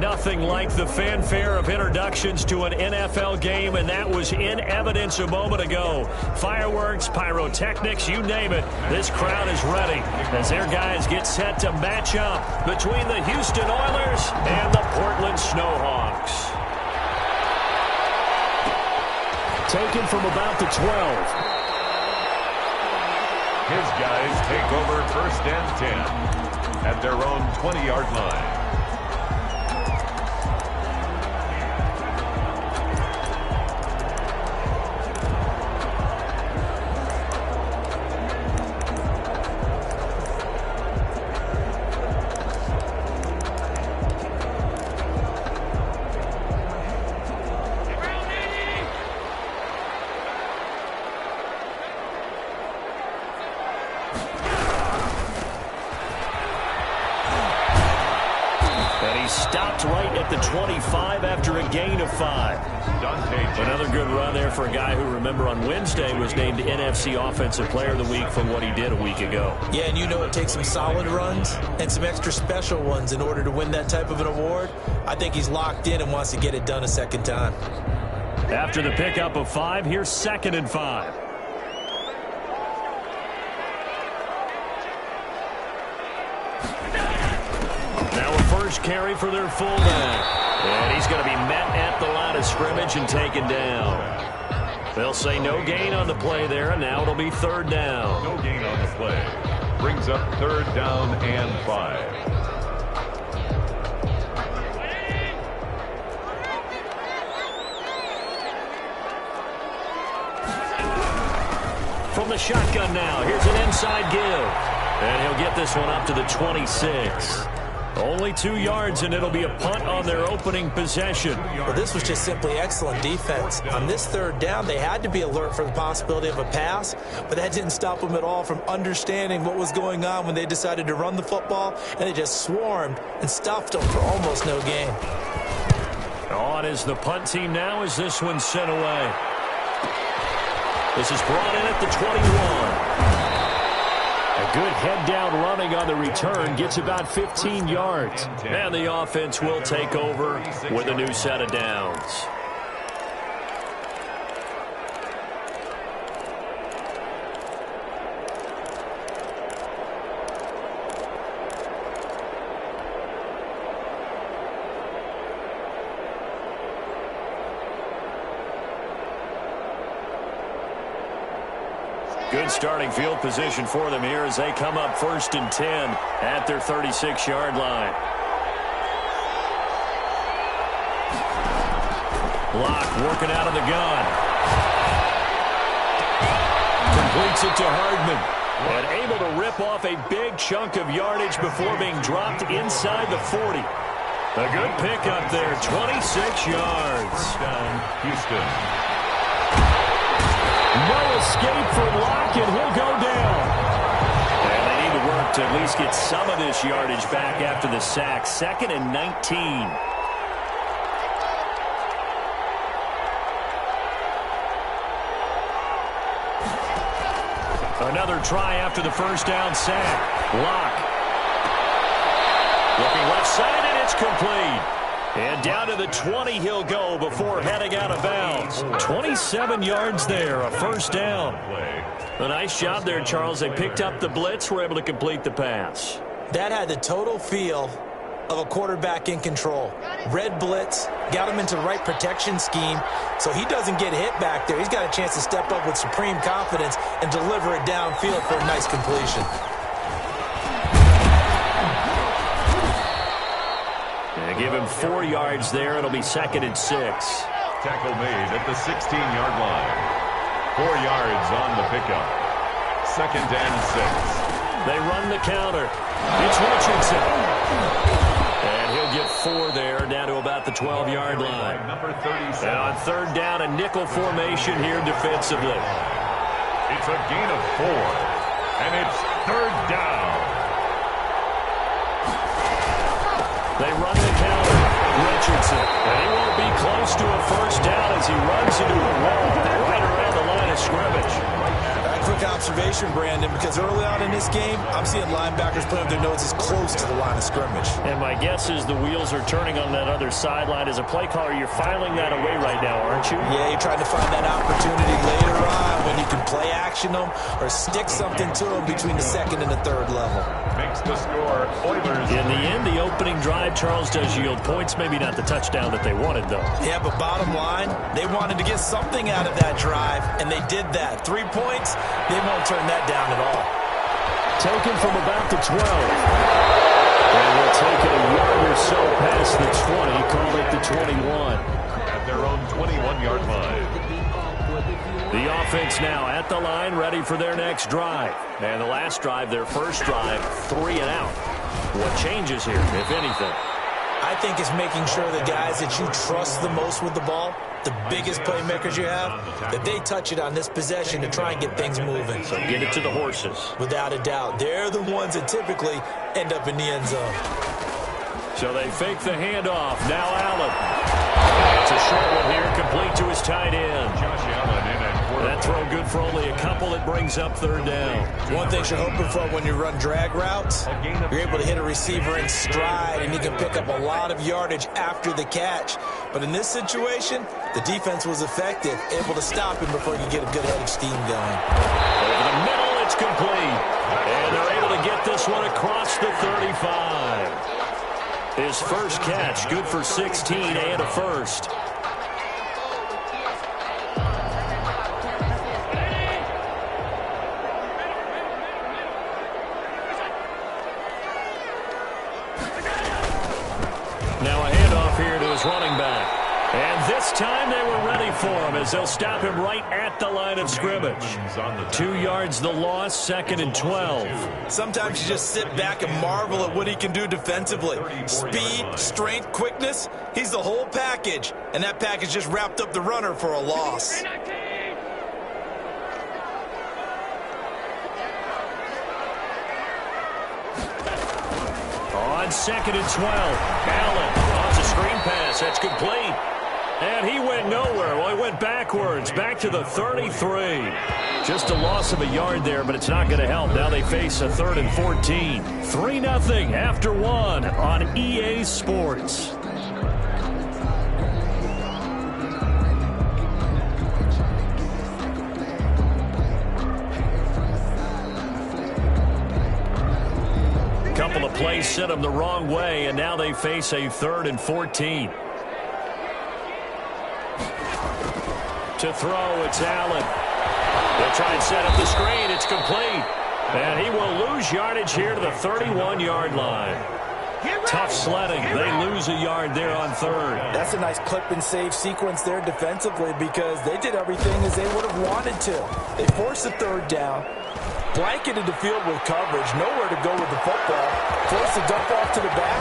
Nothing like the fanfare of introductions to an NFL game, and that was in evidence a moment ago. Fireworks, pyrotechnics, you name it. This crowd is ready as their guys get set to match up between the Houston Oilers and the Portland Snowhawks. Taken from about the 12. His guys take over 1st and 10 at their own 20-yard line. Stopped right at the 25 after a gain of 5. Another good run there for a guy who, remember, on Wednesday was named NFC Offensive Player of the Week for what he did a week ago. Yeah, and you know it takes some solid runs and some extra special ones in order to win that type of an award. I think he's locked in and wants to get it done a second time. After the pickup of 5, here's 2nd and 5. Carry for their fullback. And he's going to be met at the line of scrimmage and taken down. They'll say no gain on the play there, and now it'll be 3rd down. No gain on the play. Brings up 3rd down and 5. From the shotgun now, here's an inside give. And he'll get this one up to the 26. Only 2 yards, and it'll be a punt on their opening possession. Well, this was just simply excellent defense. On this 3rd down, they had to be alert for the possibility of a pass, but that didn't stop them at all from understanding what was going on when they decided to run the football, and they just swarmed and stuffed them for almost no gain. On is the punt team now as this one's sent away. This is brought in at the 21. A good head-down running on the return gets about 15 yards. And the offense will take over with a new set of downs. Good starting field position for them here as they come up 1st and 10 at their 36-yard line. Block working out of the gun. Completes it to Hardman. And able to rip off a big chunk of yardage before being dropped inside the 40. A good pickup there, 26 yards. Down, Houston. No escape for Locke, and he'll go down. And they need to work to at least get some of this yardage back after the sack. 2nd and 19. Another try after the 1st down sack. Locke. Looking left side, and it's complete. And down to the 20 he'll go before heading out of bounds. 27 yards there, a 1st down. A nice job there, Charles. They picked up the blitz, were able to complete the pass. That had the total feel of a quarterback in control. Red blitz, got him into the right protection scheme, so he doesn't get hit back there. He's got a chance to step up with supreme confidence and deliver it downfield for a nice completion. Give him 4 yards there. It'll be 2nd and 6. Tackle made at the 16-yard line. 4 yards on the pickup. 2nd and 6. They run the counter. It's Richardson. And he'll get 4 there, down to about the 12-yard line. Number 37. And on 3rd down, a nickel formation here defensively. It's a gain of 4. And it's 3rd down. They run the counter. Richardson. And he won't be close to a 1st down as he runs into a wall right around the line of scrimmage. A quick observation. observation, Brandon, because early on in this game, I'm seeing linebackers putting their noses close to the line of scrimmage. And my guess is the wheels are turning on that other sideline. As a play caller, you're filing that away right now, aren't you? Yeah, you're trying to find that opportunity later on when you can play action them or stick something to them between the second and the third level. Makes the score Oilers. In the end, the opening drive, Charles, does yield points. Maybe not the touchdown that they wanted, though. Yeah, but bottom line, they wanted to get something out of that drive, and they did that. 3 points, they won't turn that down at all. Taken from about the 12. And we'll take it a yard or so past the 20. Call it the 21. At their own 21-yard line. The offense now at the line, ready for their next drive. And the last drive, their first drive, 3 and out. What changes here, if anything? I think it's making sure the guys that you trust the most with the ball, the biggest playmakers you have, that they touch it on this possession to try and get things moving. So get it to the horses. Without a doubt. They're the ones that typically end up in the end zone. So they fake the handoff. Now Allen. It's a short one here, complete to his tight end. Josh Allen in at quarterback. That throw good for only a couple. It brings up third down. One thing you're hoping for when you run drag routes, you're able to hit a receiver in stride, and you can pick up a lot of yardage after the catch. But in this situation, the defense was effective, able to stop him before you get a good head of steam going. Over the middle, it's complete. And they're able to get this one across the 35. His first catch, good for 16 and a first. Now a handoff here to his running back. And this time they were ready for him as they'll stop him right at the line of scrimmage. 2 yards the loss, 2nd and 12. Sometimes you just sit back and marvel at what he can do defensively. Speed, strength, quickness, he's the whole package. And that package just wrapped up the runner for a loss. On 2nd and 12, Allen launches a screen pass. That's complete. And he went nowhere. Well, he went backwards, back to the 33. Just a loss of a yard there, but it's not going to help. Now they face a 3rd and 14. 3-0 after 1 on EA Sports. Couple of plays sent them the wrong way, and now they face a 3rd and 14. To throw, it's Allen. They'll try and set up the screen. It's complete. And he will lose yardage here to the 31-yard line. Tough sledding. They lose a yard there on 3rd. That's a nice clip and save sequence there defensively because they did everything as they would have wanted to. They forced the 3rd down, blanketed the field with coverage, nowhere to go with the football, forced the dump off to the back,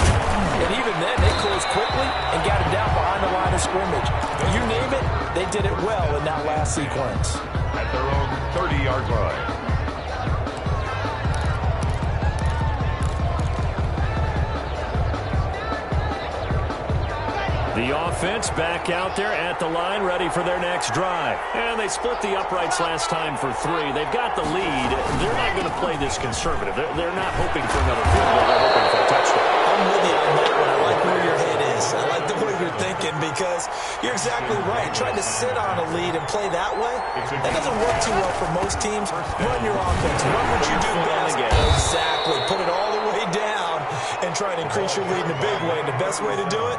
and even then they closed quickly and got it down behind the line of scrimmage. You name it, they did it well in that last sequence. At their own 30-yard line. The offense back out there at the line, ready for their next drive. And they split the uprights last time for 3. They've got the lead. They're not going to play this conservative. They're not hoping for another field goal. They're hoping for a touchdown. I'm with you on that one. I like where your head is. I like the way you're thinking because you're exactly right. Trying to sit on a lead and play that way, that doesn't work too well for most teams. Run your offense. Run what you do best. Exactly. Put it all the way down and try to increase your lead in a big way. And the best way to do it,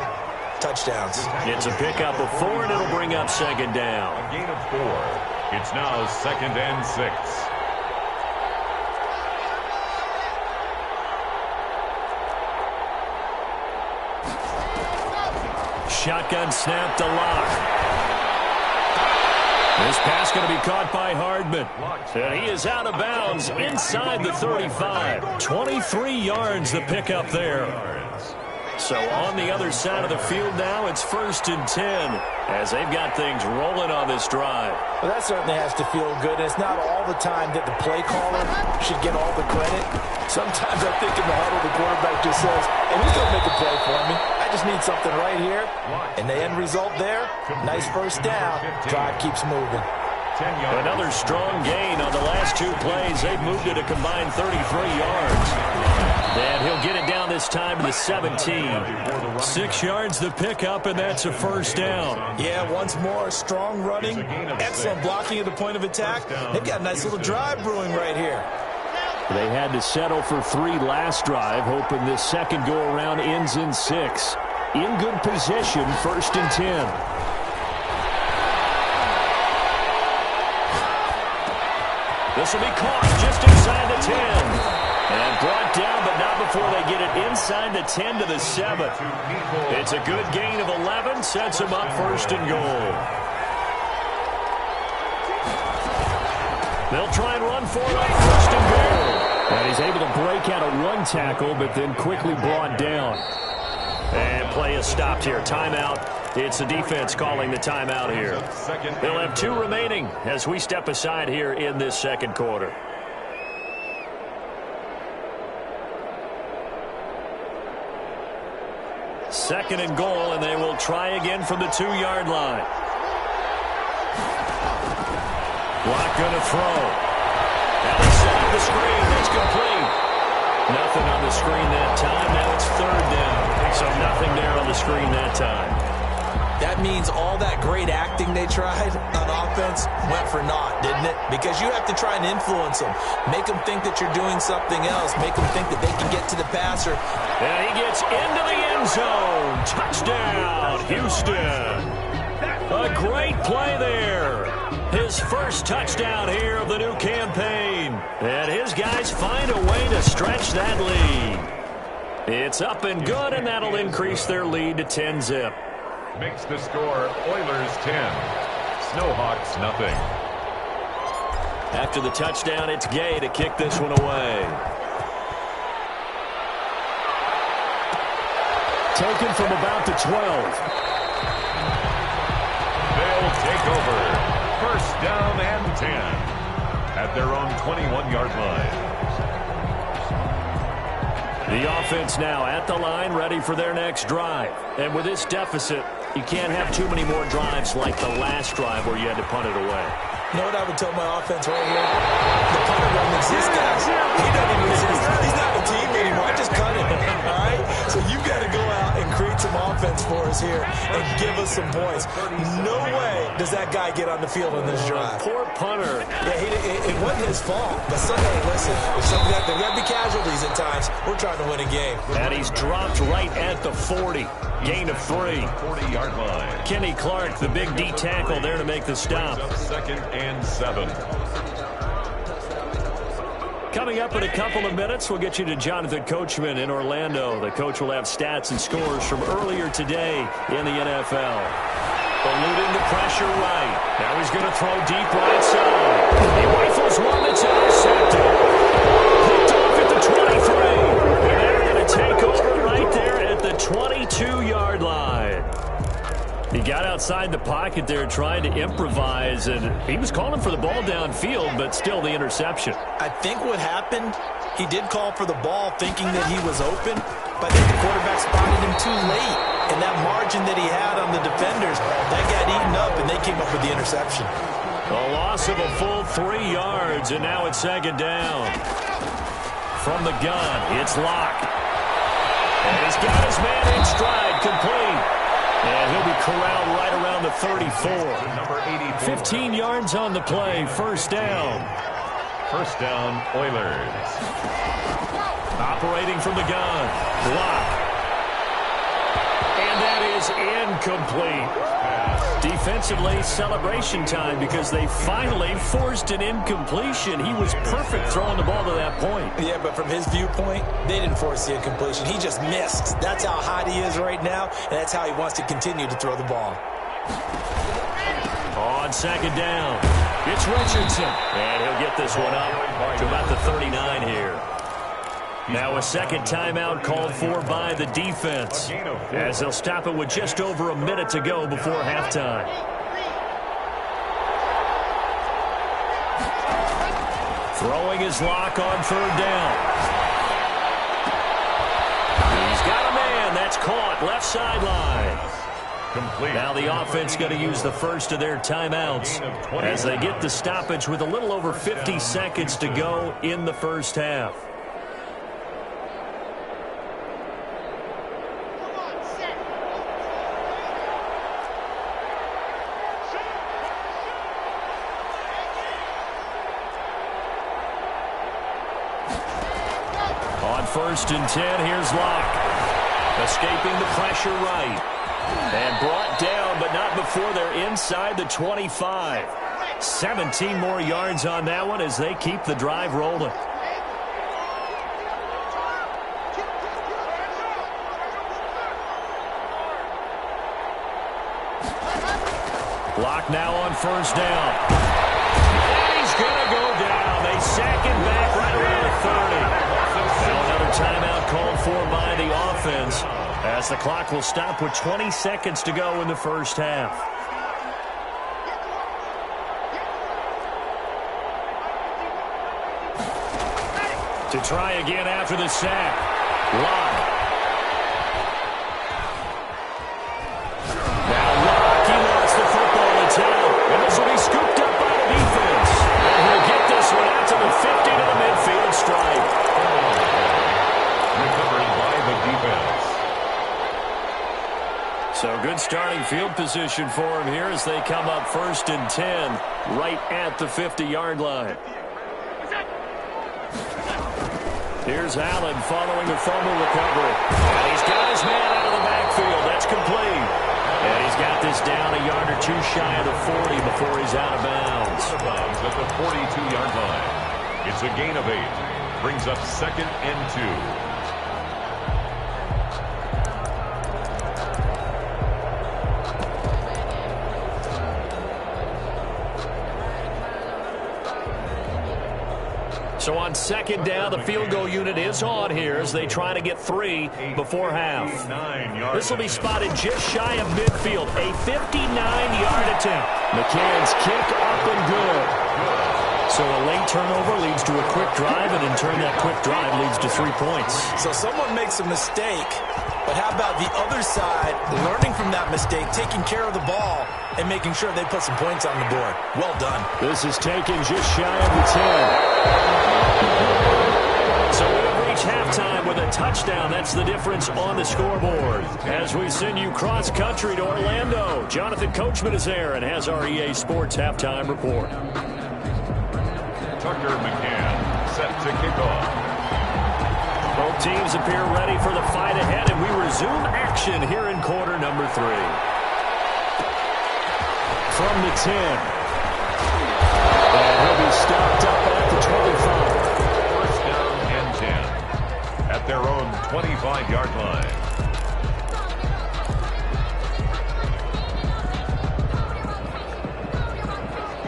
touchdowns. It's a pickup of 4, and it'll bring up 2nd down. A gain of 4. It's now 2nd and 6. Shotgun snap to Locke. This pass going to be caught by Hardman. And he is out of bounds inside the 35. 23 yards the pickup there. So on the other side of the field now, it's 1st and 10 as they've got things rolling on this drive. Well, that certainly has to feel good. And it's not all the time that the play caller should get all the credit. Sometimes I think in the huddle, the quarterback just says, hey, who's going to make a play for me? I just need something right here. And the end result there, nice first down. Drive keeps moving. Another strong gain on the last 2 plays. They've moved it a combined 33 yards. And he'll get it down this time to the 17. 6 yards the pickup, and that's a first down. Yeah, once more, strong running, excellent blocking at the point of attack. They've got a nice little drive brewing right here. They had to settle for 3 last drive, hoping this second go-around ends in 6. In good position, 1st and 10. This will be caught just inside the 10. And brought down, but not before they get it inside the 10 to the 7. It's a good gain of 11, sets them up 1st and goal. They'll try and run for it on 1st and goal. And he's able to break out of 1 tackle, but then quickly brought down. And play is stopped here. Timeout. It's the defense calling the timeout here. They'll have 2 remaining as we step aside here in this second quarter. Second and goal, and they will try again from the 2-yard line. Block going to throw. Now they set up the screen. That's complete. Nothing on the screen that time. Now it's 3rd down. So nothing there on the screen that time. That means all that great acting they tried on offense went for naught, didn't it? Because you have to try and influence them. Make them think that you're doing something else. Make them think that they can get to the passer. And he gets into the end zone. Touchdown, Houston. A great play there. His first touchdown here of the new campaign. And his guys find a way to stretch that lead. It's up and good, and that'll increase their lead to 10-zip. Makes the score Oilers 10, Snowhawks nothing. After the touchdown, it's Gay to kick this one away. Taken from about the 12. They'll take over. 1st down and 10 at their own 21-yard line. The offense now at the line, ready for their next drive. And with this deficit, you can't have too many more drives like the last drive where you had to punt it away. You know what I would tell my offense right here? The punter doesn't exist, guys. He doesn't even exist. He's not a team anymore. I just cut him. All right? So you've got to go out and create some offense for us here and give us some points. No way does that guy get on the field in this drive. Poor punter. Yeah, it wasn't his fault. But hey, listen, there got to be casualties at times. We're trying to win a game. And he's dropped right at the 40. Gain of 3. 40-yard line. Kenny Clark, the big D tackle there to make the stop. 2nd and 7. Coming up in a couple of minutes, we'll get you to Jonathan Coachman in Orlando. The coach will have stats and scores from earlier today in the NFL. Eluding the pressure right. Now he's going to throw deep right side. He rifles one that's intercepted. Picked off at the 23. And they're going to take over right there at the 22-yard line. He got outside the pocket there trying to improvise, and he was calling for the ball downfield, but still the interception. I think what happened, he did call for the ball thinking that he was open, but I think the quarterback spotted him too late. And that margin that he had on the defenders, that got eaten up, and they came up with the interception. A loss of a full 3 yards, and now it's 2nd down. From the gun, it's Locke. And he's got his man in stride, complete. And he'll be corralled right around the 34. 15 yards on the play, 1st down. 1st down, Oilers. Operating from the gun, Locke. And that is incomplete. Defensively, celebration time because they finally forced an incompletion. He was perfect throwing the ball to that point. Yeah, but from his viewpoint, they didn't force the incompletion. He just missed. That's how hot he is right now, and that's how he wants to continue to throw the ball. On 2nd down, it's Richardson. And he'll get this one up to about the 39 here. Now a 2nd timeout called for by the defense as they'll stop it with just over a minute to go before halftime. Throwing his Lock on 3rd down. He's got a man. That's caught left sideline. Complete. Now the offense going to use the first of their timeouts as they get the stoppage with a little over 50 seconds to go in the first half. On 1st and 10, here's Locke. Escaping the pressure right. And brought down, but not before they're inside the 25. 17 more yards on that one as they keep the drive rolling. Block now on 1st down. And he's going to go down. They sack him back right around the 30. Now another timeout called for by the offense, as the clock will stop with 20 seconds to go in the first half. To try again after the sack. Locke. Now Locke, he lost the football in town. And this will be scooped up by the defense. And he'll get this one out to the 50 to the midfield stripe. Recovered by the defense. So good starting field position for him here as they come up 1st and 10 right at the 50-yard line. Here's Allen following the fumble recovery. And he's got his man out of the backfield. That's complete. And he's got this down a yard or two shy of the 40 before he's out of bounds. At the 42-yard line. It's a gain of 8. Brings up 2nd and 2. So on 2nd down, the field goal unit is on here as they try to get 3 before half. This will be spotted just shy of midfield. A 59-yard attempt. McCann's kick up and good. So a late turnover leads to a quick drive, and in turn that quick drive leads to 3 points. So someone makes a mistake, but how about the other side learning from that mistake, taking care of the ball, and making sure they put some points on the board. Well done. This is taken just shy of the 10. So we've reached halftime with a touchdown. That's the difference on the scoreboard. As we send you cross-country to Orlando, Jonathan Coachman is there and has our EA Sports halftime report. Tucker McCann set to kick off. Both teams appear ready for the fight ahead, and we resume action here in quarter number 3. From the 10. And he'll be stopped up at the 25. First down and 10. At their own 25-yard line.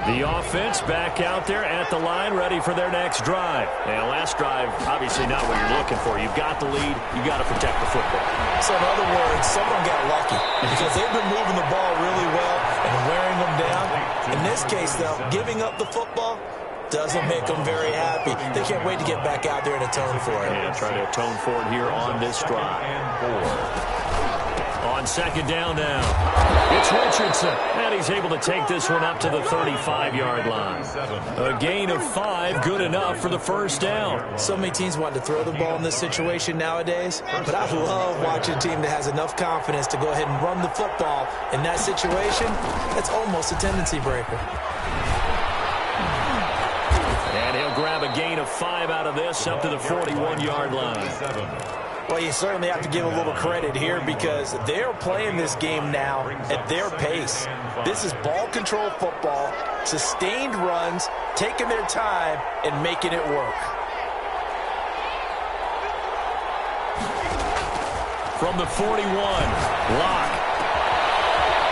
The offense back out there at the line, ready for their next drive. And last drive, obviously not what you're looking for. You've got the lead. You've got to protect the football. So in other words, someone got lucky because they've been moving the ball really well and wearing them down. In this case, though, giving up the football doesn't make them very happy. They can't wait to get back out there and atone for it. Yeah, try to atone for it here on this drive. On 2nd down now, it's Richardson, and he's able to take this one up to the 35-yard line. A gain of 5, good enough for the first down. So many teams want to throw the ball in this situation nowadays, but I love watching a team that has enough confidence to go ahead and run the football in that situation. That's almost a tendency breaker. And he'll grab a gain of 5 out of this up to the 41-yard line. Well, you certainly have to give a little credit here because they're playing this game now at their pace. This is ball control football, sustained runs, taking their time, and making it work. From the 41, Locke.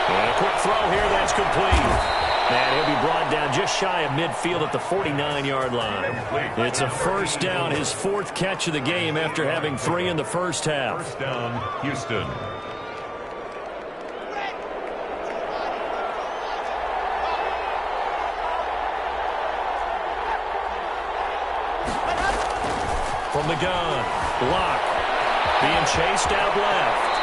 And a quick throw here, that's complete. And he'll be brought down just shy of midfield at the 49-yard line. It's a first down, his 4th catch of the game after having 3 in the first half. First down, Houston. From the gun, Locke being chased out left.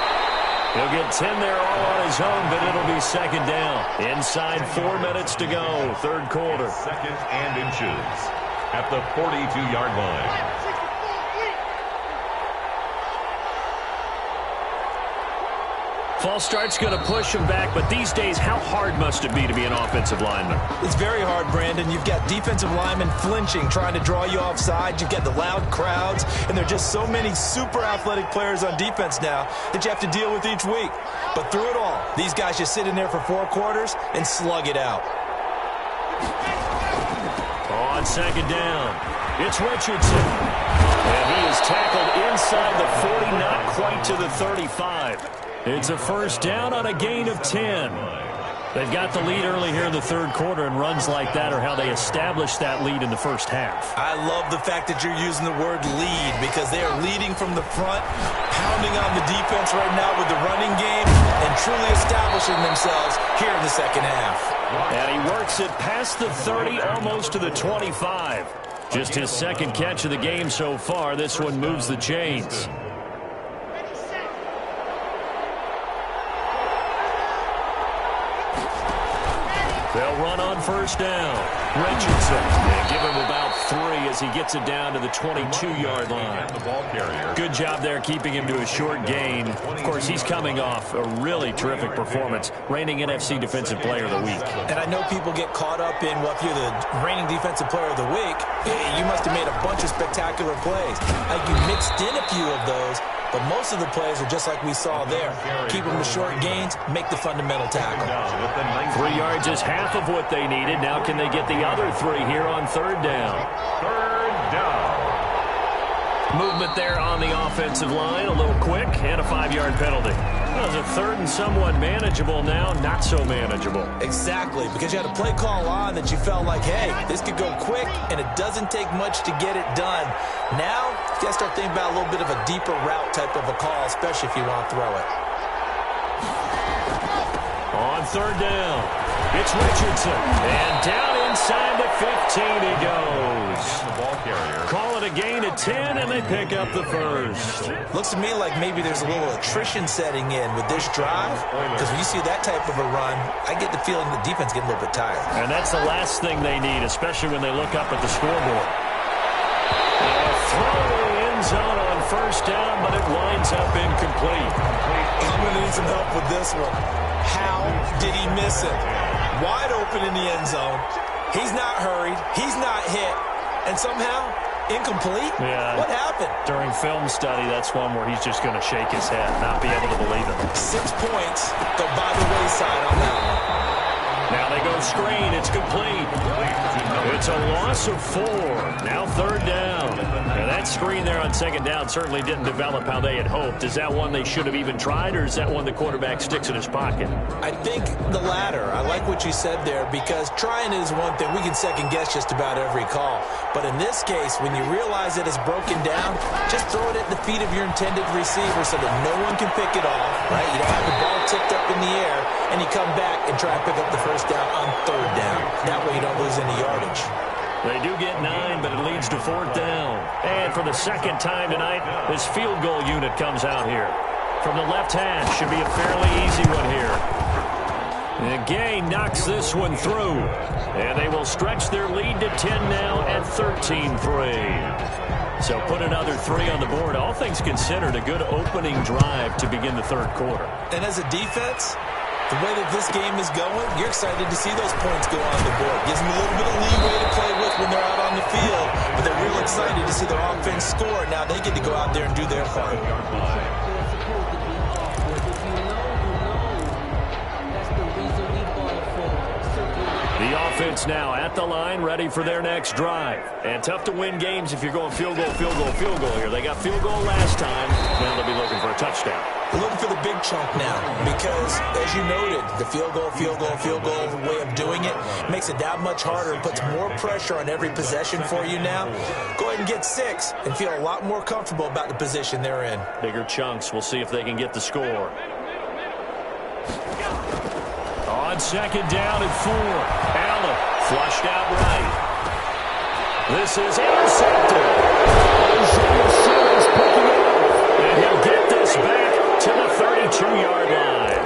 He'll get 10 there all on his own, but it'll be second down. Inside 4 minutes to go, third quarter. Second and inches at the 42-yard line. False start's going to push him back, but these days, how hard must it be to be an offensive lineman? It's very hard, Brandon. You've got defensive linemen flinching, trying to draw you offside. You've got the loud crowds, and there are just so many super athletic players on defense now that you have to deal with each week. But through it all, these guys just sit in there for 4 quarters and slug it out. On second down, it's Richardson. And he is tackled inside the 40, not quite to the 35. It's a first down on a gain of 10. They've got the lead early here in the third quarter, and runs like that are how they establish that lead in the first half. I love the fact that you're using the word lead, because they are leading from the front, pounding on the defense right now with the running game, and truly establishing themselves here in the second half. And he works it past the 30, almost to the 25. Just his second catch of the game so far. This one moves the chains. They'll run on first down. Richardson, they give him about 3 as he gets it down to the 22-yard line. Good job there keeping him to a short gain. Of course, he's coming off a really terrific performance, reigning NFC Defensive Player of the Week. And I know people get caught up in, well, if you're the reigning Defensive Player of the Week, you must have made a bunch of spectacular plays. Like, you mixed in a few of those, but most of the plays are just like we saw there. Keep them to short gains, make the fundamental tackle. 3 yards is half of what they needed. Now can they get the other 3 here on third down? Third down. Movement there on the offensive line, a little quick, and a 5-yard penalty. That was a third and somewhat manageable now, not so manageable. Exactly, because you had a play call on that you felt like, hey, this could go quick, and it doesn't take much to get it done. Now, you got to start thinking about a little bit of a deeper route type of a call, especially if you want to throw it. On third down, it's Richardson, and down inside the 15 he goes. Call it a gain of 10, and they pick up the first. Looks to me like maybe there's a little attrition setting in with this drive, because when you see that type of a run, I get the feeling the defense getting a little bit tired. And that's the last thing they need, especially when they look up at the scoreboard. A throw to the end zone on first down, but it winds up incomplete. I'm going to need some help with this one. How did he miss it? Wide open in the end zone. He's not hurried. He's not hit. And somehow, incomplete? Yeah. What happened? During film study, that's one where he's just going to shake his head, not be able to believe it. 6 points go by the wayside on that one. Now they go screen. It's complete. It's a loss of 4. Now third down. Now that screen there on second down certainly didn't develop how they had hoped. Is that one they should have even tried, or is that one the quarterback sticks in his pocket? I think the latter. I like what you said there, because trying is one thing. We can second guess just about every call. But in this case, when you realize that it's broken down, just throw it at the feet of your intended receiver so that no one can pick it off, right? You don't have the ball tipped up in the air, and you come back and try and pick up the first down on third down. That way you don't lose any yardage. They do get 9, but it leads to fourth down. And for the second time tonight, this field goal unit comes out here. From the left hash, should be a fairly easy one here. And Gay knocks this one through. And they will stretch their lead to 10 now at 13-3. So put another 3 on the board. All things considered, a good opening drive to begin the third quarter. And as a defense, the way that this game is going, you're excited to see those points go on the board. Gives them a little bit of leeway to play with when they're out on the field. But they're real excited to see their offense score. Now they get to go out there and do their part. The offense now at the line, ready for their next drive. And tough to win games if you're going field goal, field goal, field goal here. They got field goal last time. Now they'll be looking for a touchdown. We're looking for the big chunk now, because, as you noted, the field goal way of doing it makes it that much harder and puts more pressure on every possession for you now. Go ahead and get 6 and feel a lot more comfortable about the position they're in. Bigger chunks. We'll see if they can get the score. On second down and 4. Allen flushed out right. This is intercepted. Picking it up. And he'll get this back to to the 32-yard line.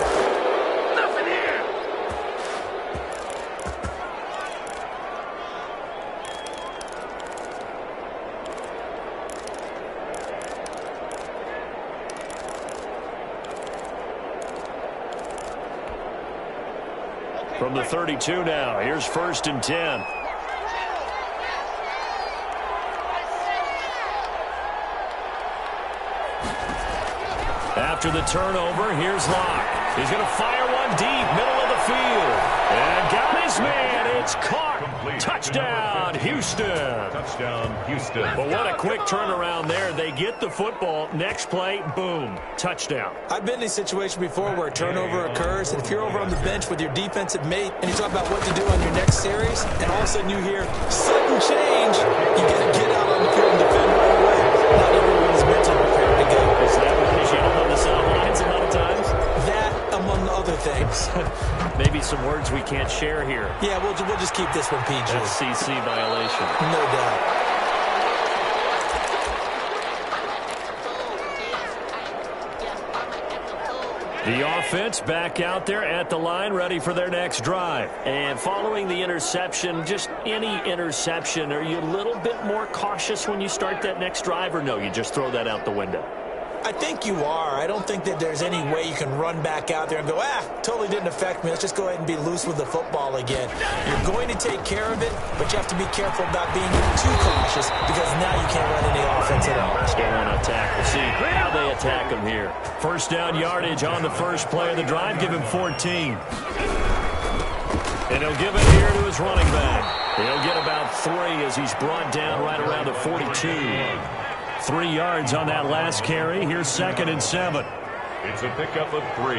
Nothing here. From the 32 now, here's 1st and 10. After the turnover, here's Locke. He's going to fire one deep, middle of the field. And got his man. It's caught. Complete. Touchdown, Houston. Touchdown, Houston. But what a quick turnaround there. They get the football. Next play, boom, touchdown. I've been in a situation before where a turnover occurs, and if you're over on the bench with your defensive mate and you talk about what to do on your next series, and all of a sudden you hear sudden change, you got to get out on the field and defend right away. Not everyone is mentally prepared to go. Is that what they yell on the sidelines a lot of times? That, among other things. Maybe some words we can't share here. Yeah, we'll just keep this one PG. FCC violation. No doubt. The offense back out there at the line, ready for their next drive. And following the interception, just any interception, are you a little bit more cautious when you start that next drive, or no, you just throw that out the window? I think you are. I don't think that there's any way you can run back out there and go, totally didn't affect me. Let's just go ahead and be loose with the football again. You're going to take care of it, but you have to be careful about being too cautious because now you can't run any offense at all. Let's go on attack. We'll see how they attack him here. 1st down yardage on the first play of the drive. Give him 14. And he'll give it here to his running back. He'll get about 3 as he's brought down right around the 42. 3 yards on that last carry. Here's 2nd and 7. It's a pickup of 3.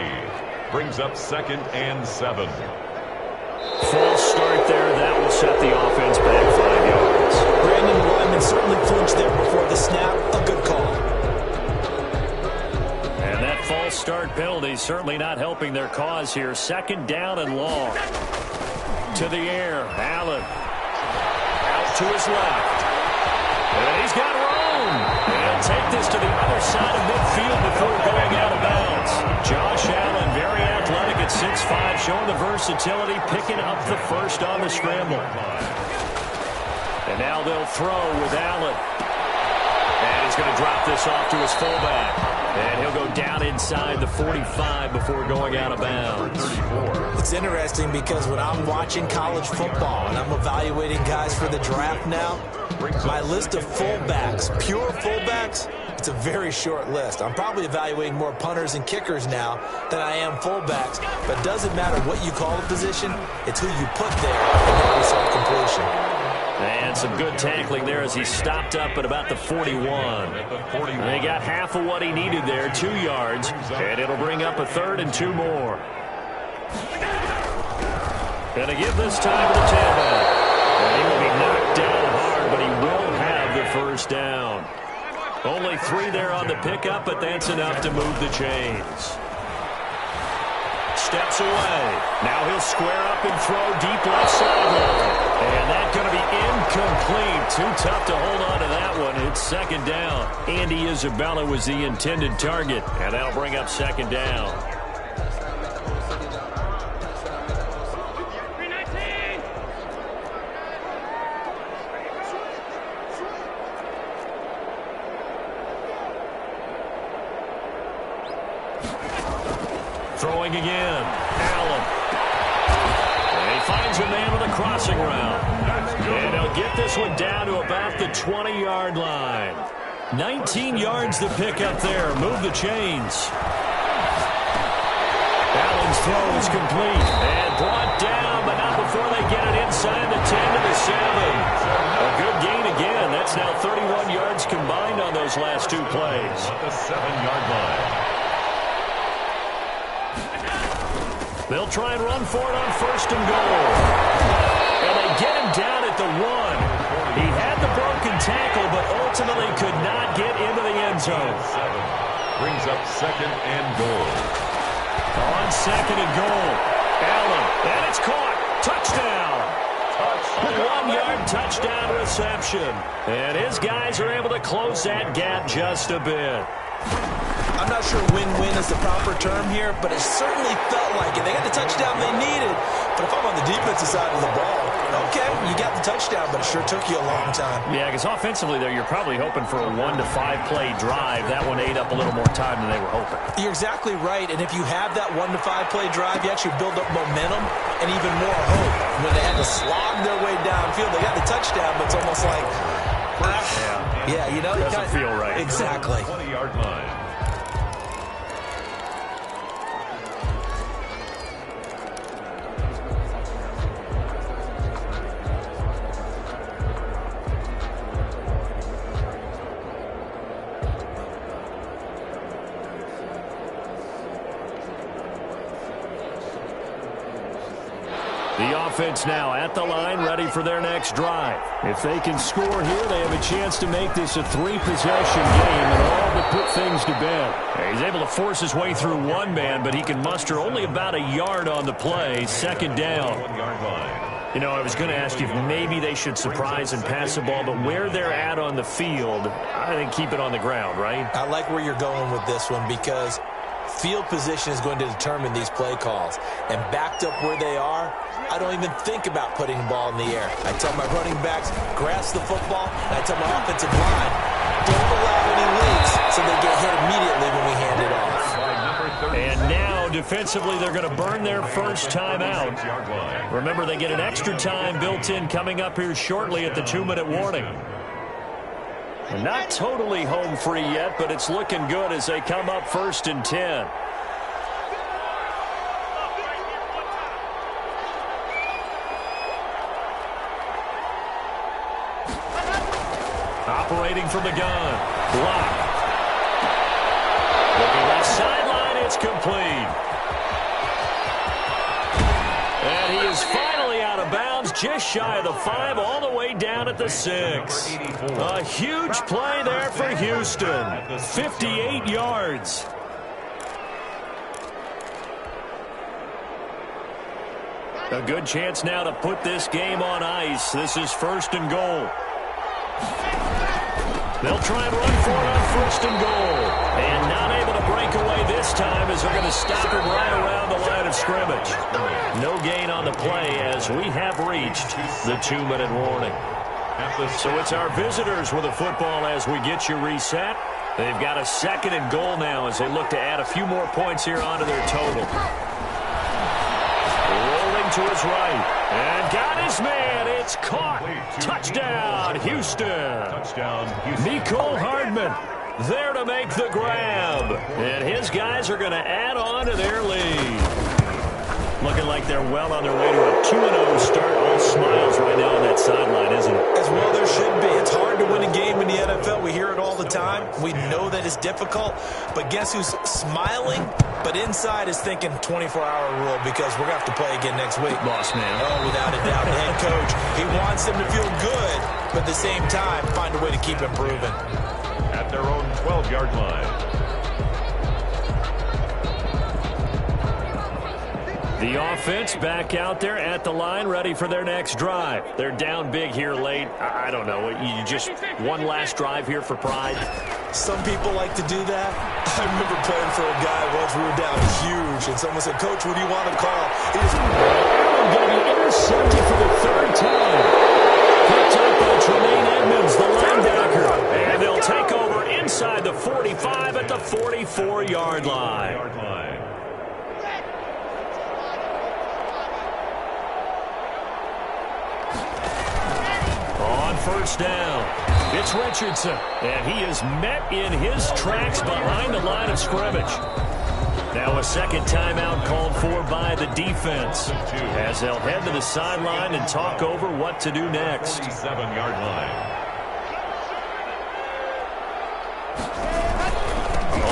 Brings up 2nd and 7. False start there. That will set the offense back 5 yards. Brandon Wyman certainly flinched there before the snap. A good call. And that false start penalty certainly not helping their cause here. 2nd down and long. To the air. Allen. Out to his left. And he's got room. And take this to the other side of midfield before going out of bounds. Josh Allen, very athletic at 6'5", showing the versatility, picking up the first on the scramble. And now they'll throw with Allen. And he's going to drop this off to his fullback. And he'll go down inside the 45 before going out of bounds. It's interesting because when I'm watching college football and I'm evaluating guys for the draft now, my list of fullbacks, pure fullbacks, it's a very short list. I'm probably evaluating more punters and kickers now than I am fullbacks. But it doesn't matter what you call the position, it's who you put there and how you saw completion. And some good tackling there as he stopped up at about the 41. They got half of what he needed there, 2 yards, and it'll bring up a 3rd and 2 more. Gonna give this time to the tailback. And he will be knocked down hard, but he will have the 1st down. Only 3 there on the pickup, but that's enough to move the chains. Steps away. Now he'll square up and throw deep left sideline. And that's going to be incomplete. Too tough to hold on to that one. It's 2nd down. Andy Isabella was the intended target. And that'll bring up 2nd down. Throwing again. Allen. And he finds a man with a crossing route. And he'll get this one down to about the 20-yard line. 19 yards to pick up there. Move the chains. Allen's throw is complete. And brought down, but not before they get it inside the 10 to the 7. A good gain again. That's now 31 yards combined on those last 2 plays. At the 7-yard line. They'll try and run for it on 1st and goal. And they get him down at the 1. He had the broken tackle, but ultimately could not get into the end zone. 7 brings up 2nd and goal. On 2nd and goal. Allen, and it's caught. Touchdown. A 1-yard touchdown reception. And his guys are able to close that gap just a bit. I'm not sure win-win is the proper term here, but it certainly felt like it. They got the touchdown they needed. But if I'm on the defensive side of the ball, okay, you got the touchdown, but it sure took you a long time. Yeah, because offensively, there, you're probably hoping for a 1 to 5 play drive. That one ate up a little more time than they were hoping. You're exactly right, and if you have that 1 to 5 play drive, you actually build up momentum and even more hope. When they had to slog their way downfield, they got the touchdown, but it's almost like, yeah, you know, doesn't feel right. Exactly. 20-yard line. The offense now at the line, ready for their next drive. If they can score here, they have a chance to make this a 3-possession game and all but put things to bed. He's able to force his way through one man, but he can muster only about a yard on the play. Second down. 1-yard line. You know, I was going to ask you if maybe they should surprise and pass the ball, but where they're at on the field, I think keep it on the ground, right? I like where you're going with this one because field position is going to determine these play calls. And backed up where they are, I don't even think about putting the ball in the air. I tell my running backs, grasp the football, and I tell my offensive line, don't allow any leaks so they get hit immediately when we hand it off. And now, defensively, they're going to burn their first time out. Remember, they get an extra time built in coming up here shortly at the 2-minute warning. And not totally home free yet, but it's looking good as they come up 1st and 10. Operating from the gun. Block. Looking left sideline. It's complete. And he is finally out of bounds, just shy of the 5, all the way down at the 6. A huge play there for Houston. 58 yards. A good chance now to put this game on ice. This is 1st and goal. They'll try and run for it on 1st and goal. And not able to break away this time as they're going to stop him right around the line of scrimmage. No gain on the play as we have reached the 2-minute warning. So it's our visitors with the football as we get you reset. They've got a 2nd and goal now as they look to add a few more points here onto their total. Rolling to his right. And got his man. It's caught. Touchdown, Houston. Touchdown, Houston. Mecole Hardman there to make the grab. And his guys are going to add on to their lead. Looking like they're well on their way to a 2-0 start. All smiles right now on that sideline, isn't it? As well there should be. It's hard to win a game in the NFL. We hear it all the time. We know that it's difficult. But guess who's smiling? But inside is thinking 24-hour rule because we're going to have to play again next week. Boss man. Oh, without a doubt. The head coach, he wants them to feel good, but at the same time, find a way to keep improving. At their own 12-yard line. The offense back out there at the line, ready for their next drive. They're down big here late. I don't know. You just one last drive here for pride. Some people like to do that. I remember playing for a guy once. We were down huge, and someone said, "Coach, what do you want to call?" He just going to be intercepted for the 3rd time. Picked up by Tremaine Edmonds, the linebacker. And they'll take over inside the 45 at the 44-yard line. On 1st down, it's Richardson, and he is met in his tracks behind the line of scrimmage. Now a 2nd timeout called for by the defense as they'll head to the sideline and talk over what to do next. 47-yard line.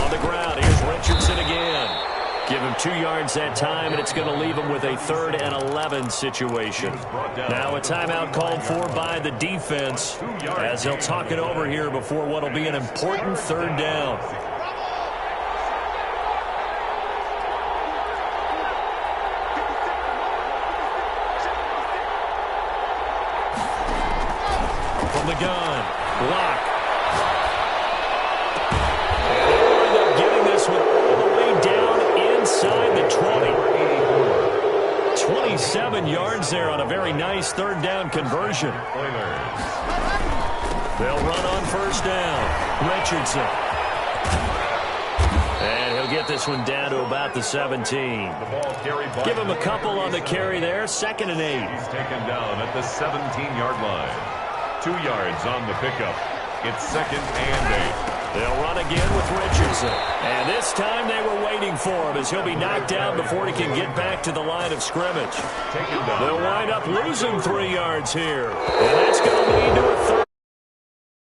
On the ground, here's Richardson again. Give him 2 yards that time, and it's going to leave him with a 3rd and 11 situation. Now a timeout called for by the defense as they'll talk it over here before what will be an important 3rd down. From the gun, block. 27 yards there on a very nice third down conversion. Oilers. They'll run on first down. Richardson. And he'll get this one down to about the 17. The ball carried by. Give him a couple on the carry there. 2nd and 8. He's taken down at the 17-yard line. 2 yards on the pickup. It's 2nd and 8. They'll run again with Richardson. And this time they were waiting for him as he'll be knocked down before he can get back to the line of scrimmage. Taken down. They'll wind up losing 3 yards here. And that's going to lead to a third.